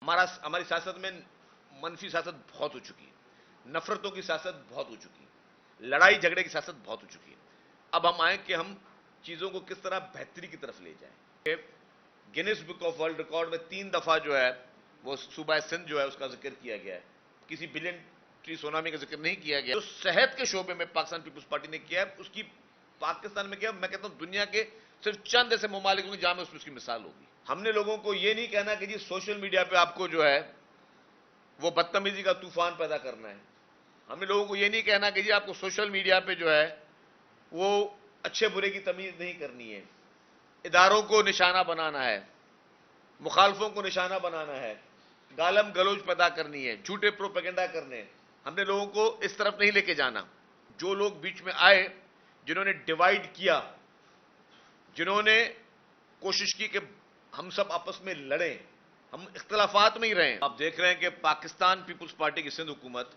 ہماری سیاست میں منفی سیاست بہت ہو چکی ہے، نفرتوں کی سیاست بہت ہو چکی ہے، لڑائی جھگڑے کی سیاست بہت ہو چکی ہے۔ اب ہم آئیں کہ ہم چیزوں کو کس طرح بہتری کی طرف لے جائیں۔ Guinness book of world record میں 3 دفعہ جو ہے وہ صوبہ سندھ جو ہے اس کا ذکر کیا گیا ہے، کسی بلین ٹری سونامی کا ذکر نہیں کیا گیا۔ جو صحت کے شعبے میں پاکستان پیپلز پارٹی نے کیا ہے اس کی پاکستان میں کیا، میں کہتا ہوں دنیا کے صرف چند ایسے ممالک ہوں جہاں میں اس کی مثال ہوگی۔ ہم نے لوگوں کو یہ نہیں کہنا کہ جی سوشل میڈیا پہ آپ کو جو ہے وہ بدتمیزی کا طوفان پیدا کرنا ہے، ہم نے لوگوں کو یہ نہیں کہنا کہ جی آپ کو سوشل میڈیا پہ جو ہے وہ اچھے برے کی تمیز نہیں کرنی ہے، اداروں کو نشانہ بنانا ہے، مخالفوں کو نشانہ بنانا ہے، گالم گلوچ پیدا کرنی ہے، جھوٹے پروپیگنڈا کرنے ہیں۔ ہم نے لوگوں کو اس طرف نہیں لے کے جانا۔ جو لوگ بیچ میں آئے، جنہوں نے ڈیوائیڈ کیا، جنہوں نے کوشش کی کہ ہم سب آپس میں لڑیں، ہم اختلافات میں ہی رہیں۔ آپ دیکھ رہے ہیں کہ پاکستان پیپلز پارٹی کی سندھ حکومت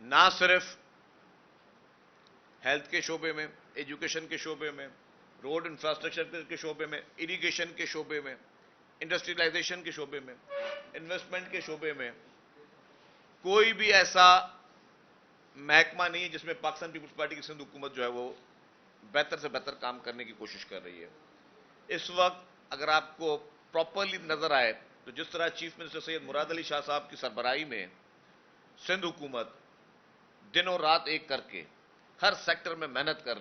نہ صرف ہیلتھ کے شعبے میں، ایجوکیشن کے شعبے میں، روڈ انفراسٹرکچر کے شعبے میں، اریگیشن کے شعبے میں، انڈسٹریلائزیشن کے شعبے میں، انویسٹمنٹ کے شعبے میں کوئی بھی ایسا محکمہ نہیں ہے جس میں پاکستان پیپلز پارٹی کی سندھ حکومت جو ہے وہ بہتر سے بہتر کام کرنے کی کوشش کر رہی ہے۔ اس وقت اگر آپ کو پراپرلی نظر آئے تو جس طرح چیف منسٹر سید مراد علی شاہ صاحب کی سربراہی میں سندھ حکومت دن اور رات ایک کر کے ہر سیکٹر میں محنت کر رہی ہے۔